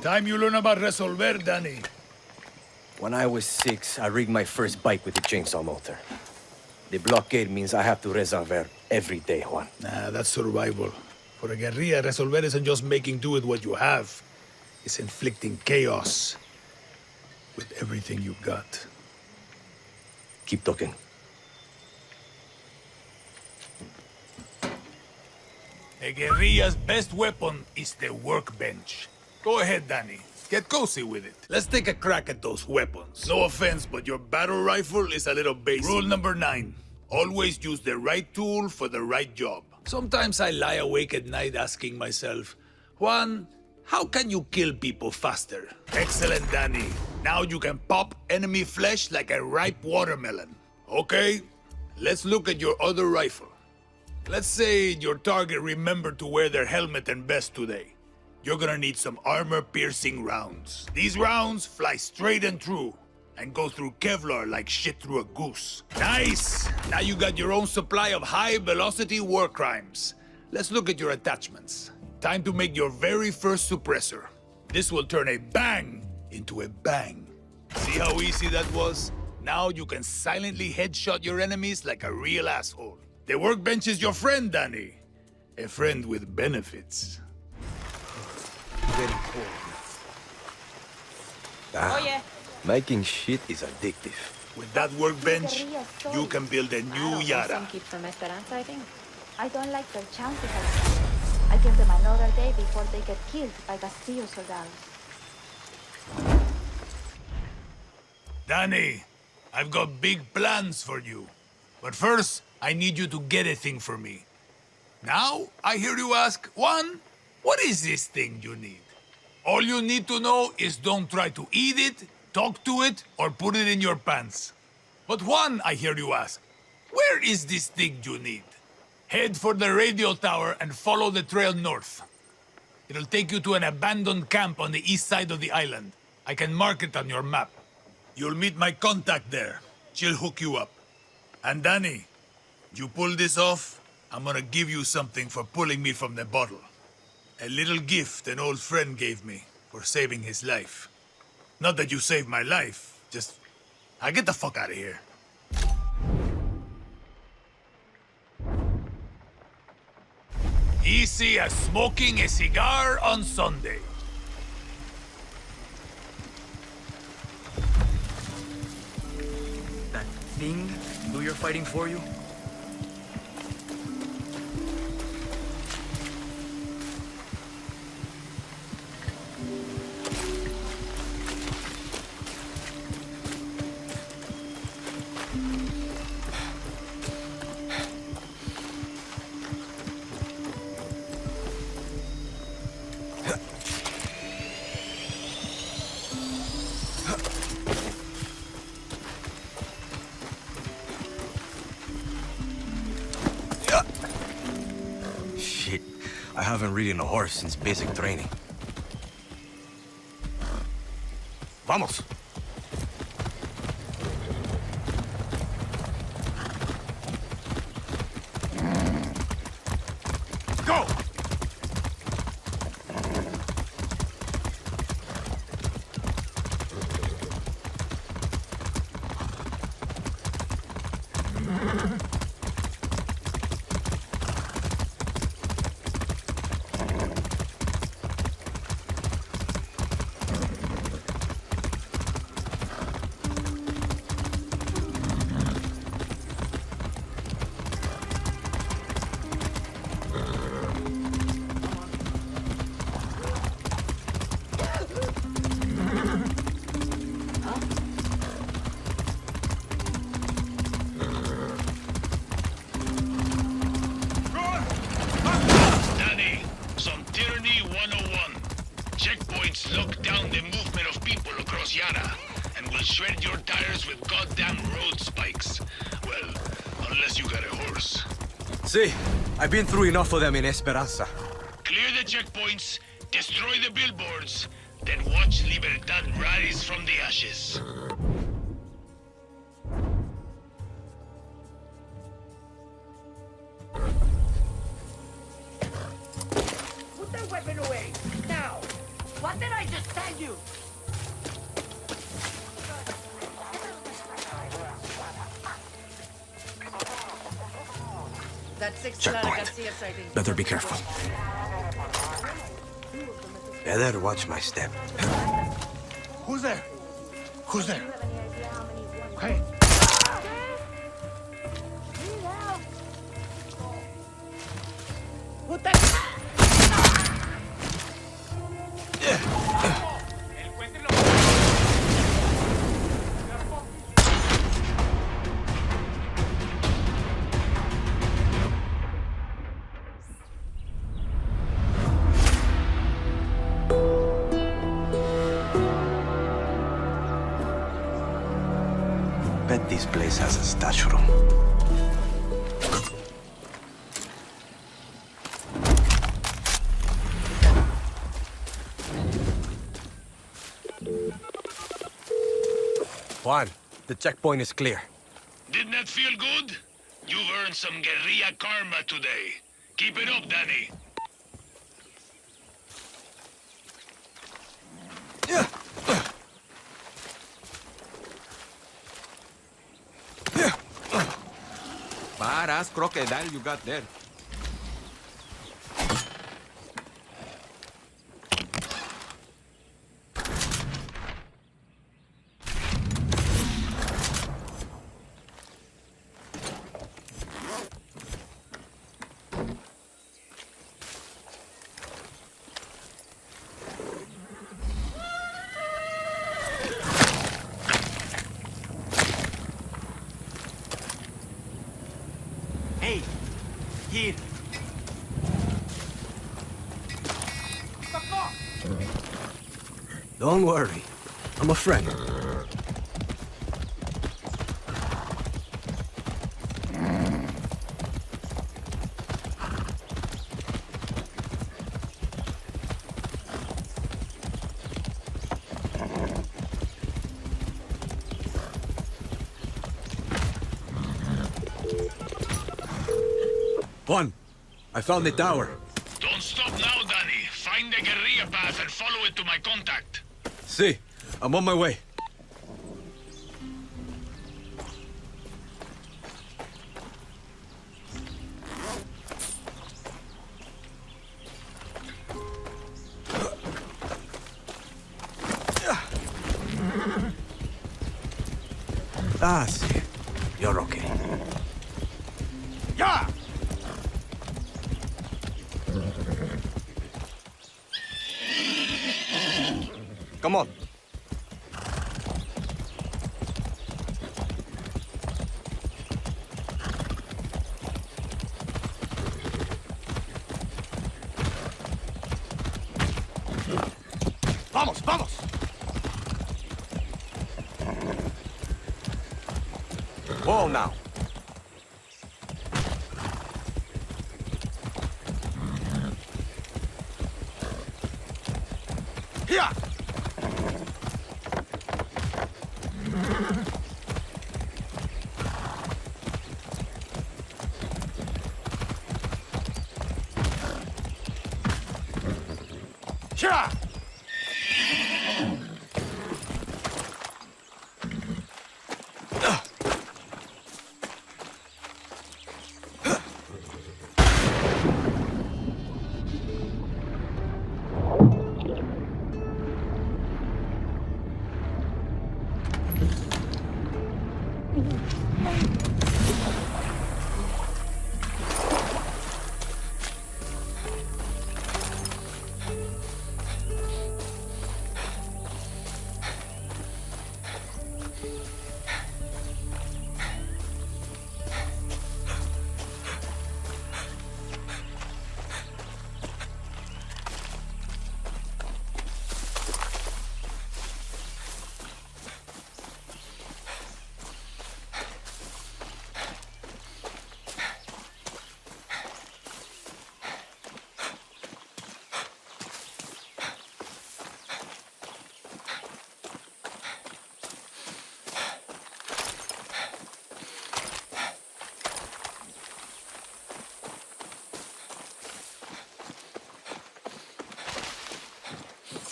Time you learn about resolver, Dani. When I was 6, I rigged my first bike with a chainsaw motor. The blockade means I have to resolver every day, Juan. Nah, that's survival. For a guerrilla, resolver isn't just making do with what you have. It's inflicting chaos with everything you got. Keep talking. A guerrilla's best weapon is the workbench. Go ahead, Dani. Get cozy with it. Let's take a crack at those weapons. No offense, but your battle rifle is a little basic. Rule number 9. Always use the right tool for the right job. Sometimes I lie awake at night asking myself, Juan, how can you kill people faster? Excellent, Dani. Now you can pop enemy flesh like a ripe watermelon. Okay, let's look at your other rifle. Let's say your target remembered to wear their helmet and vest today. You're gonna need some armor-piercing rounds. These rounds fly straight and true, and go through Kevlar like shit through a goose. Nice! Now you got your own supply of high-velocity war crimes. Let's look at your attachments. Time to make your very first suppressor. This will turn a bang into a bang. See how easy that was? Now you can silently headshot your enemies like a real asshole. The workbench is your friend, Dani. A friend with benefits. Ah, Oh yeah. making shit is addictive. With that workbench, you can build a new Yara. Some keep some esperanza, I think. I don't like their chances. I give them another day before they get killed by Castillo soldados. Dani, I've got big plans for you. But first, I need you to get a thing for me. Now, I hear you ask, Juan, what is this thing you need? All you need to know is don't try to eat it, talk to it, or put it in your pants. But Juan, I hear you ask, where is this thing you need? Head for the radio tower and follow the trail north. It'll take you to an abandoned camp on the east side of the island. I can mark it on your map. You'll meet my contact there. She'll hook you up. And Dani, you pull this off, I'm gonna give you something for pulling me from the bottle. A little gift an old friend gave me for saving his life. Not that you saved my life, just... I get the fuck out of here. Easy as smoking a cigar on Sunday. That thing who you're fighting for you? Shit, I haven't ridden a horse since basic training. Vamos! Go! Lock down the movement of people across Yara, and we'll shred your tires with goddamn road spikes. Well, unless you got a horse. See, I've been through enough of them in Esperanza. Clear the checkpoints, destroy the billboards, then watch Libertad rise from the ashes. Put that weapon away, now! What did I just say? Checkpoint. Better be careful. Better watch my step. Who's there? Who's there? Hey. Bet this place has a stash room. Juan, the checkpoint is clear. Didn't that feel good? You've earned some guerrilla karma today. Keep it up, Dani. Badass crocodile you got there. Hey, here. Don't worry. I'm a friend. Juan, I found the tower. Don't stop now, Dani. Find the guerrilla path and follow it to my contact. See, I'm on my way. Ah, see. You're okay. Yeah! Come on. Vamos, vamos! Whoa now. Here! Here!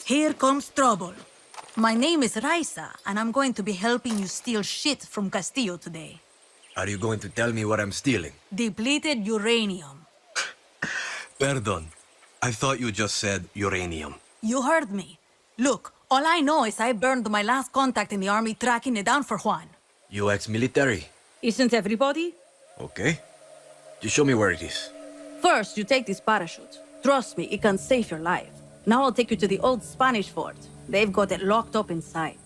Here comes trouble. My name is Raisa, and I'm going to be helping you steal shit from Castillo today. Are you going to tell me what I'm stealing? Depleted uranium. Pardon. I thought you just said uranium. You heard me. Look, all I know is I burned my last contact in the army tracking it down for Juan. You ex-military? Isn't everybody? Okay. Just show me where it is. First, you take this parachute. Trust me, it can save your life. Now I'll take you to the old Spanish fort. They've got it locked up inside.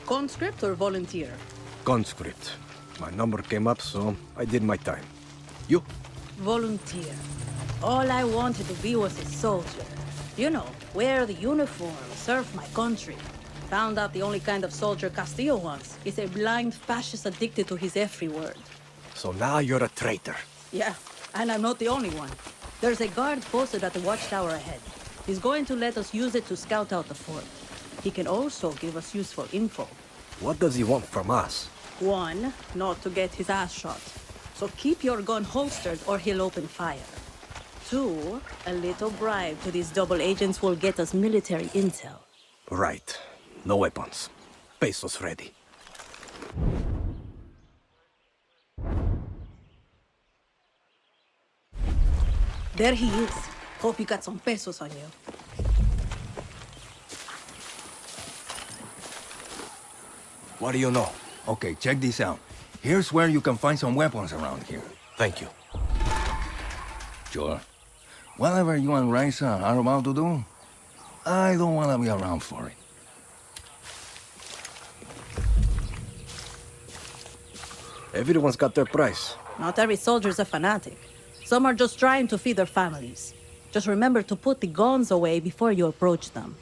Conscript or volunteer? Conscript. My number came up, so I did my time. You? Volunteer. All I wanted to be was a soldier. You know, wear the uniform, serve my country. Found out the only kind of soldier Castillo wants is a blind fascist addicted to his every word. So now you're a traitor. Yeah, and I'm not the only one. There's a guard posted at the watchtower ahead. He's going to let us use it to scout out the fort. He can also give us useful info. What does he want from us? One, not to get his ass shot. So keep your gun holstered or he'll open fire. Two, a little bribe to these double agents will get us military intel. Right. No weapons. Pesos ready. There he is. Hope you got some pesos on you. What do you know? Okay, check this out. Here's where you can find some weapons around here. Thank you. Sure. Whatever you and Raisa are about to do, I don't want to be around for it. Everyone's got their price. Not every soldier's a fanatic. Some are just trying to feed their families. Just remember to put the guns away before you approach them.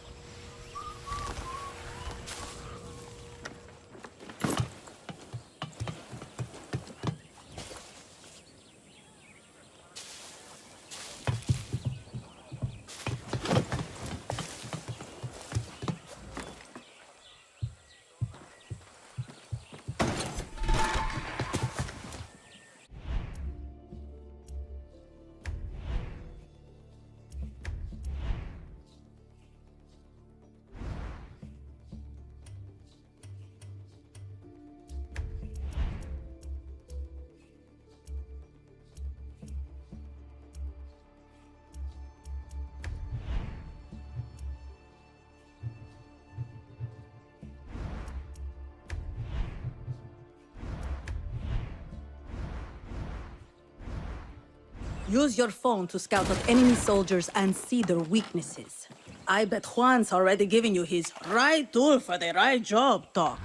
Use your phone to scout out enemy soldiers and see their weaknesses. I bet Juan's already giving you his right tool for the right job talk.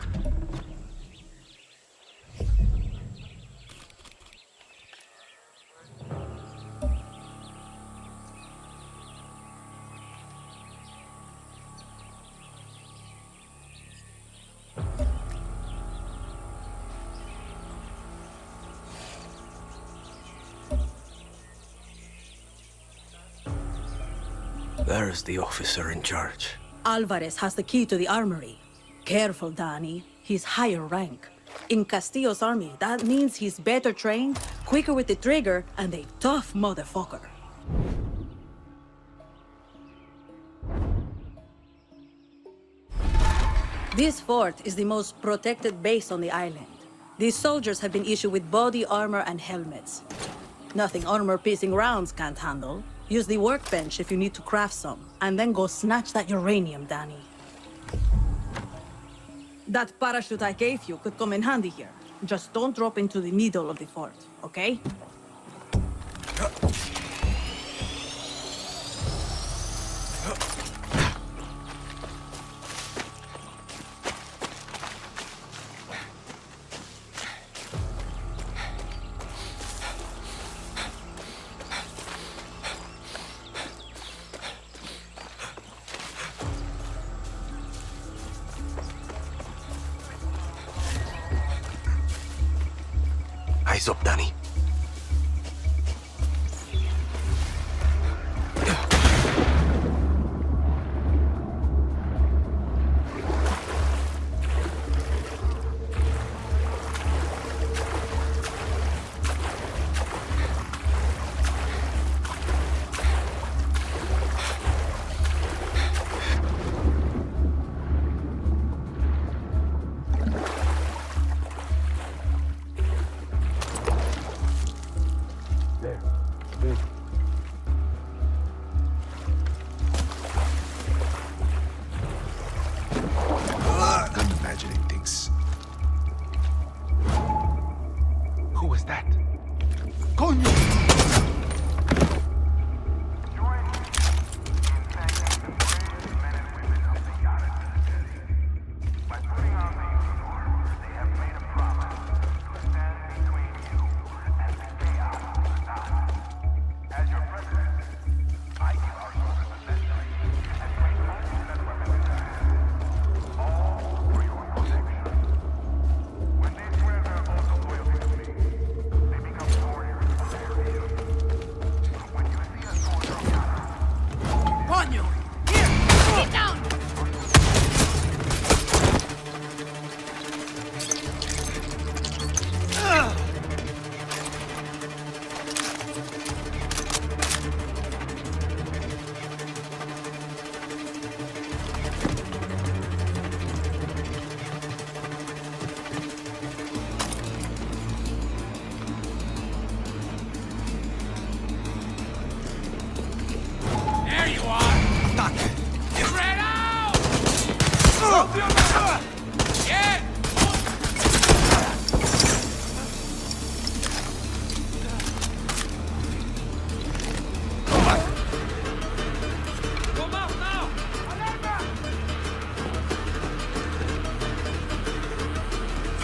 There's the officer in charge. Alvarez has the key to the armory. Careful, Dani. He's higher rank. In Castillo's army, that means he's better trained, quicker with the trigger, and a tough motherfucker. This fort is the most protected base on the island. These soldiers have been issued with body armor and helmets. Nothing armor-piercing rounds can't handle. Use the workbench if you need to craft some, and then go snatch that uranium, Dani. That parachute I gave you could come in handy here. Just don't drop into the middle of the fort, okay? Eyes up, Dani. Who was that? Coño!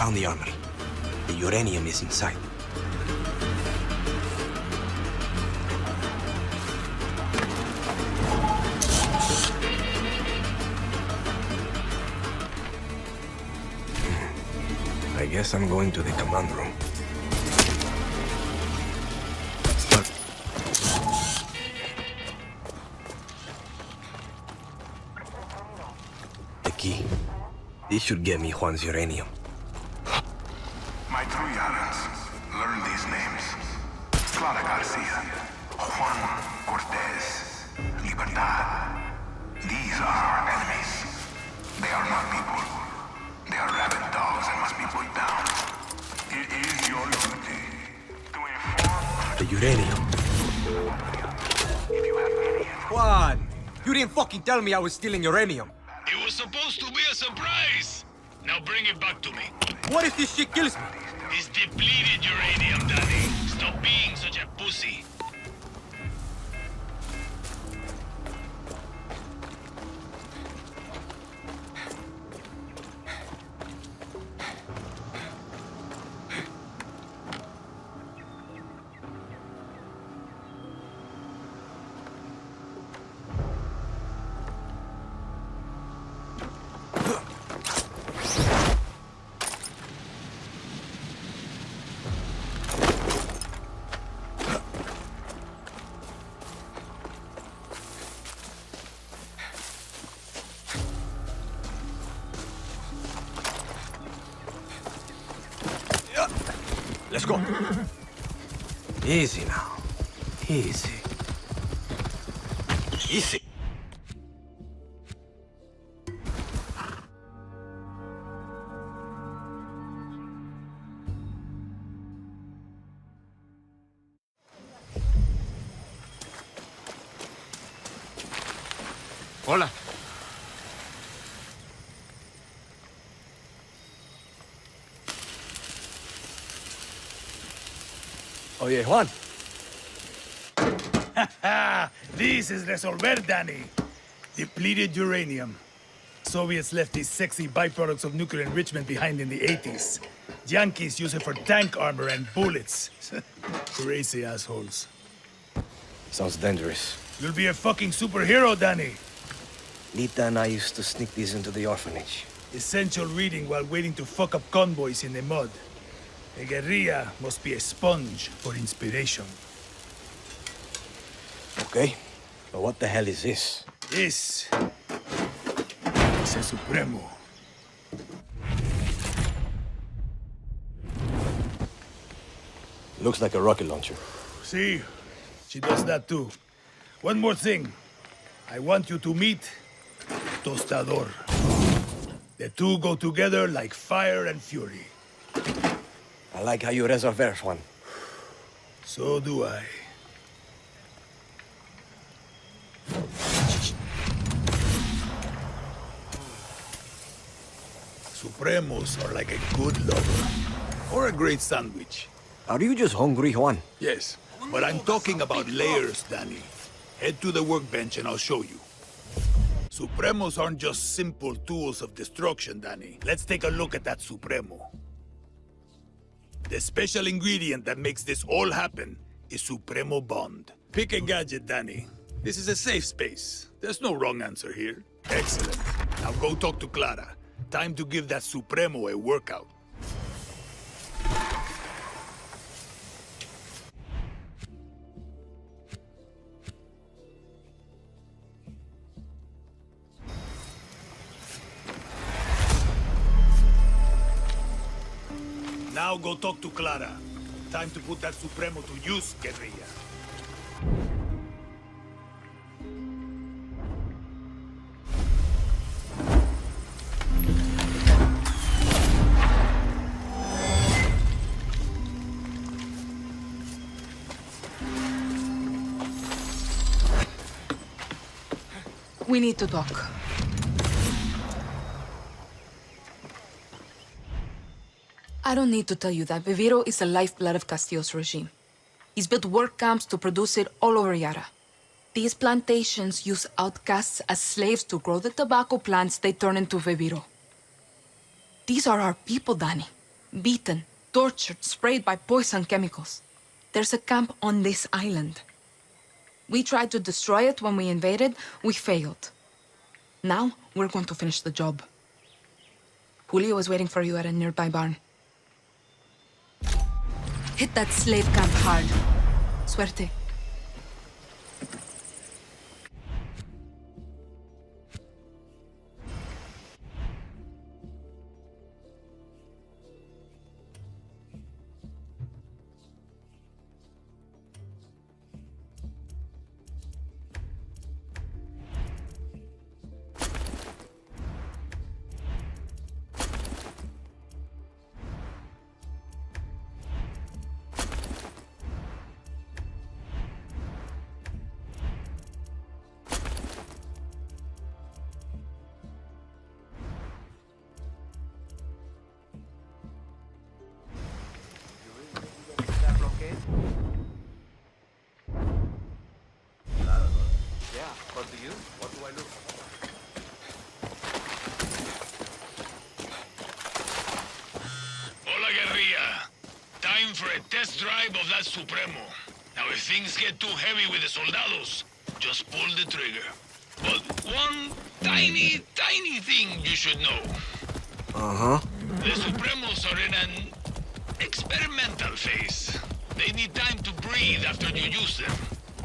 Found the armory. The uranium is inside. I guess I'm going to the command room. The key. This should get me Juan's uranium. My two Yarans. Learn these names. Clara Garcia. Juan Cortez. Libertad. These are our enemies. They are not people. They are rabid dogs and must be put down. It is your duty to inform... The uranium. If you have any... Juan! You didn't fucking tell me I was stealing uranium. It was supposed to be a surprise. Now bring it back to me. What if this shit kills me? It's depleted uranium, Danny. Stop being such a pussy. Let's go. Easy now. Easy. Easy. Hola. Oye, Juan. This is Resolver, Danny. Depleted uranium. Soviets left these sexy byproducts of nuclear enrichment behind in the 80s. Yankees use it for tank armor and bullets. Crazy assholes. Sounds dangerous. You'll be a fucking superhero, Danny. Lita and I used to sneak these into the orphanage. Essential reading while waiting to fuck up convoys in the mud. A guerrilla must be a sponge for inspiration. Okay, but what the hell is this? This is a Supremo. Looks like a rocket launcher. See, she does that too. One more thing. I want you to meet Tostador. The two go together like fire and fury. I like how you resolver, Juan. So do I. Supremos are like a good lover. Or a great sandwich. Are you just hungry, Juan? Yes, but I'm talking about layers, Dani. Head to the workbench and I'll show you. Supremos aren't just simple tools of destruction, Dani. Let's take a look at that Supremo. The special ingredient that makes this all happen is Supremo Bond. Pick a gadget, Dani. This is a safe space. There's no wrong answer here. Excellent. Now go talk to Clara. Time to give that Supremo a workout. Now go talk to Clara. Time to put that Supremo to use, guerrilla. We need to talk. I don't need to tell you that Viviro is the lifeblood of Castillo's regime. He's built work camps to produce it all over Yara. These plantations use outcasts as slaves to grow the tobacco plants they turn into Viviro. These are our people, Dani. Beaten, tortured, sprayed by poison chemicals. There's a camp on this island. We tried to destroy it when we invaded. We failed. Now, we're going to finish the job. Julio is waiting for you at a nearby barn. Hit that slave camp hard. Suerte. Hola, guerrilla. Time for a test drive of that Supremo. Now, if things get too heavy with the soldados, just pull the trigger. But one tiny thing you should know. Uh-huh. The Supremos are in an experimental phase. They need time to breathe after you use them.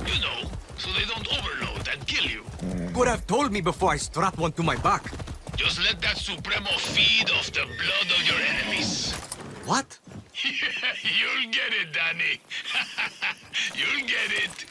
You know, so they don't overload and kill you. Could have told me before I strap one to my back. Just let that Supremo feed off the blood of your enemies. What? You'll get it, Dani. You'll get it.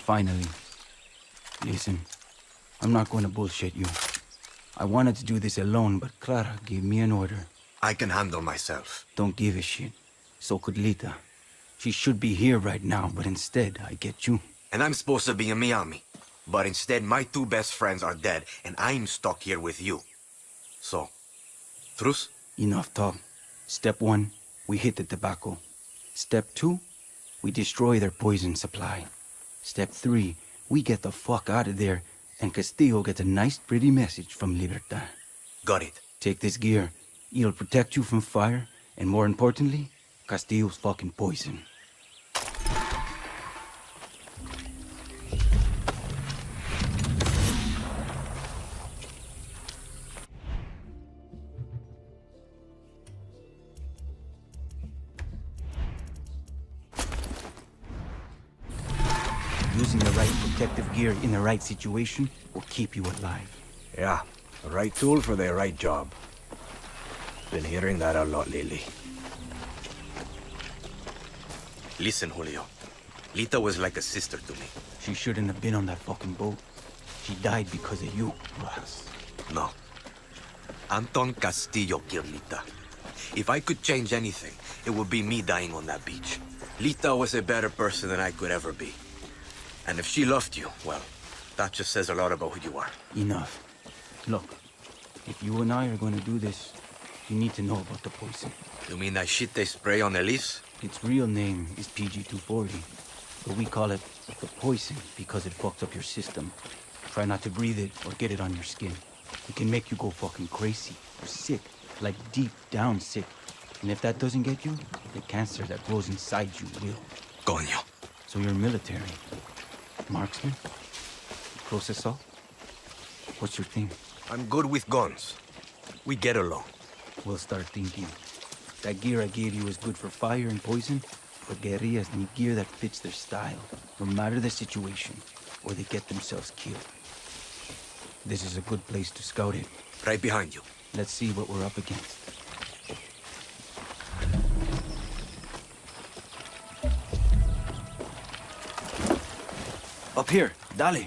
Finally. Listen, I'm not going to bullshit you. I wanted to do this alone, but Clara gave me an order. I can handle myself. Don't give a shit. So could Lita. She should be here right now, but instead, I get you. And I'm supposed to be in Miami. But instead, my two best friends are dead, and I'm stuck here with you. So, truce? Enough talk. Step one, we hit the tobacco. Step 2, we destroy their poison supply. Step 3, we get the fuck out of there, and Castillo gets a nice pretty message from Libertad. Got it. Take this gear. It'll protect you from fire, and more importantly, Castillo's fucking poison. Using the right protective gear in the right situation will keep you alive. Yeah, the right tool for the right job. Been hearing that a lot lately. Listen, Julio. Lita was like a sister to me. She shouldn't have been on that fucking boat. She died because of you, Rojas. No. Antón Castillo killed Lita. If I could change anything, it would be me dying on that beach. Lita was a better person than I could ever be. And if she loved you, well, that just says a lot about who you are. Enough. Look, if you and I are going to do this, you need to know about the poison. You mean that shit they spray on the leaves? Its real name is PG-240, but we call it the poison because it fucks up your system. Try not to breathe it or get it on your skin. It can make you go fucking crazy or sick, like deep down sick. And if that doesn't get you, the cancer that grows inside you will. Coño. So you're military. Marksman? Close assault? What's your thing? I'm good with guns. We get along. We'll start thinking. That gear I gave you is good for fire and poison, but guerrillas need gear that fits their style, no matter the situation, or they get themselves killed. This is a good place to scout it. Right behind you. Let's see what we're up against. Up here, dale.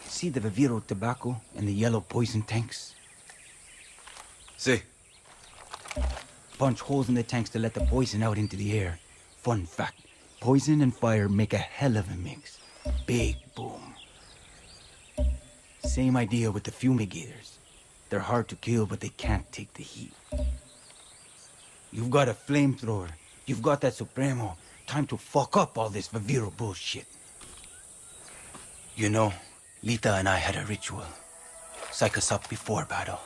See the Viviro tobacco and the yellow poison tanks? See. Punch holes in the tanks to let the poison out into the air. Fun fact, poison and fire make a hell of a mix. Big boom. Same idea with the fumigators. They're hard to kill, but they can't take the heat. You've got a flamethrower. You've got that Supremo. Time to fuck up all this Viviro bullshit. You know, Lita and I had a ritual. Psych us up before battle.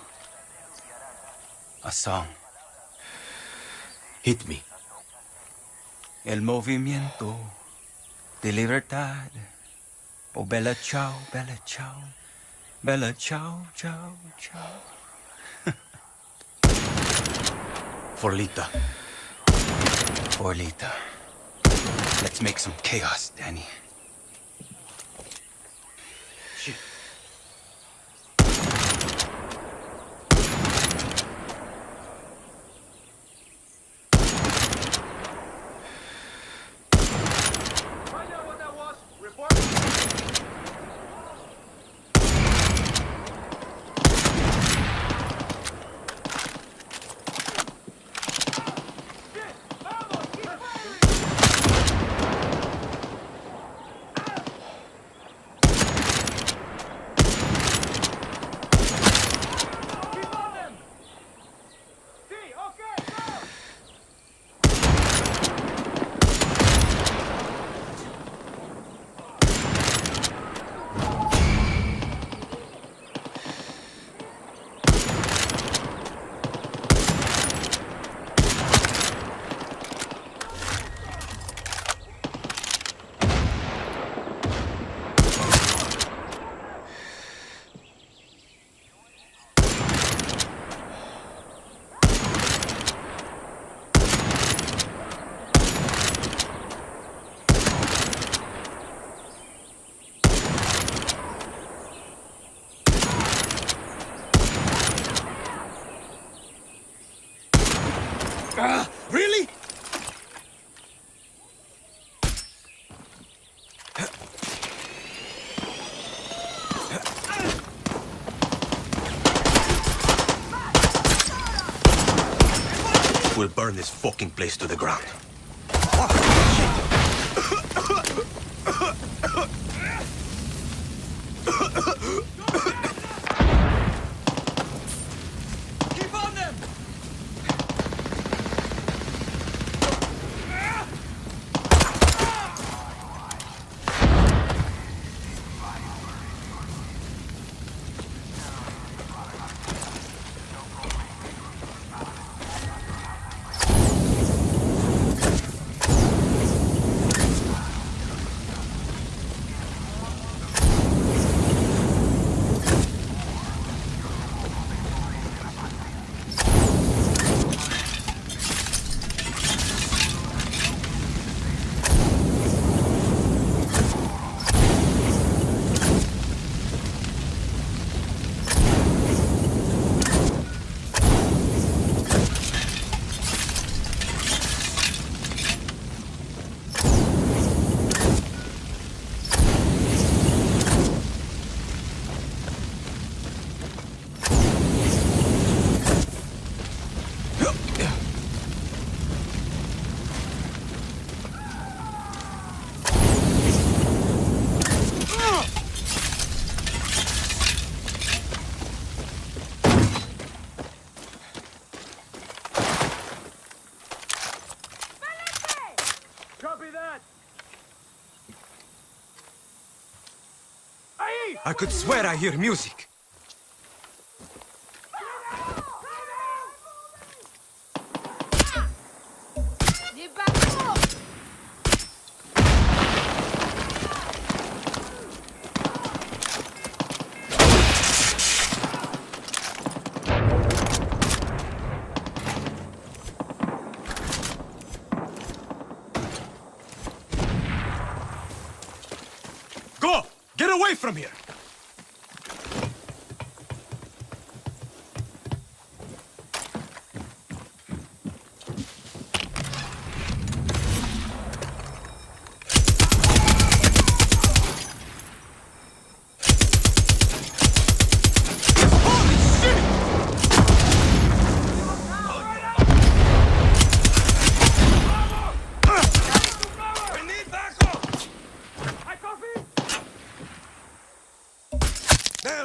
A song. Hit me. El movimiento de libertad. Oh, bella ciao, bella ciao. Bella ciao, ciao, ciao. For Lita. For Lita. Let's make some chaos, Danny. Shit. We'll burn this fucking place to the ground. Keep on them! I could swear I hear music. Go! Get away from here!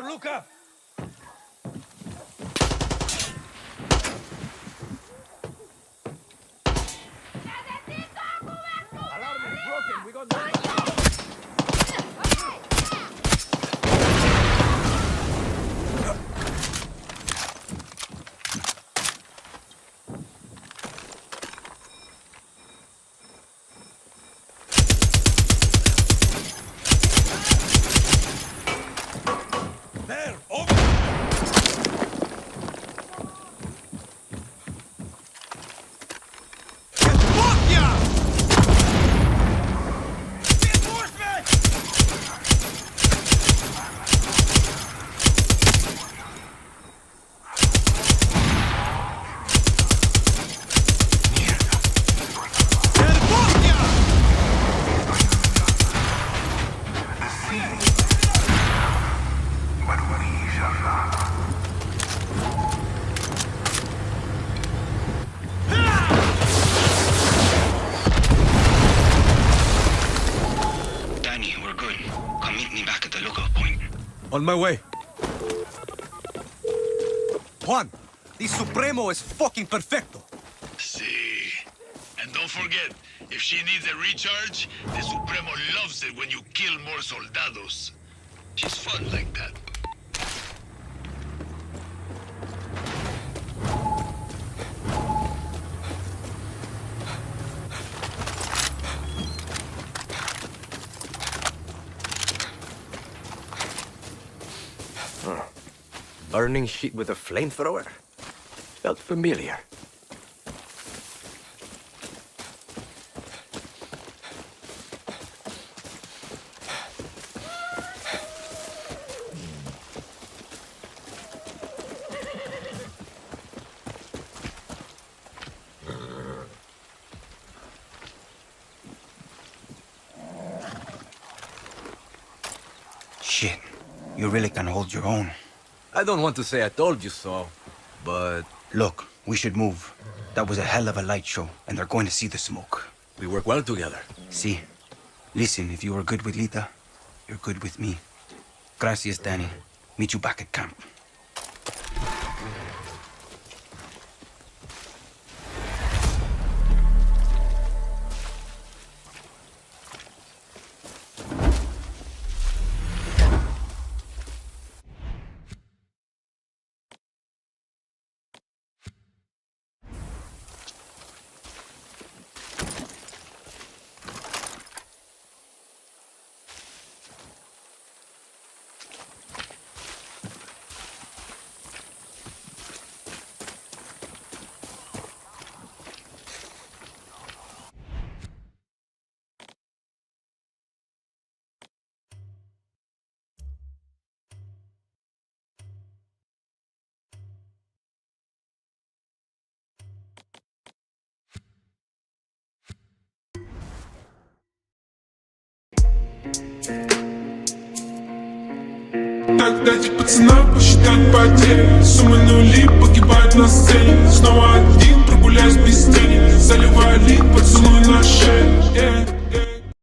Look up! Alarm is broken. We got no... On my way. Juan, the Supremo is fucking perfecto. See. And don't forget, if she needs a recharge, the Supremo loves it when you kill more soldados. She's fun like that. Burning shit with a flamethrower? Felt familiar. Shit. You really can hold your own. I don't want to say I told you so, but... Look, we should move. That was a hell of a light show, and they're going to see the smoke. We work well together. See? Listen, if you are good with Lita, you're good with me. Gracias, Danny. Meet you back at camp. Так дайте пацанам посчитать потери. Суммы нули погибают на сцене. Снова один, прогуляюсь без тени. Заливаю лик, поцелуй на шее.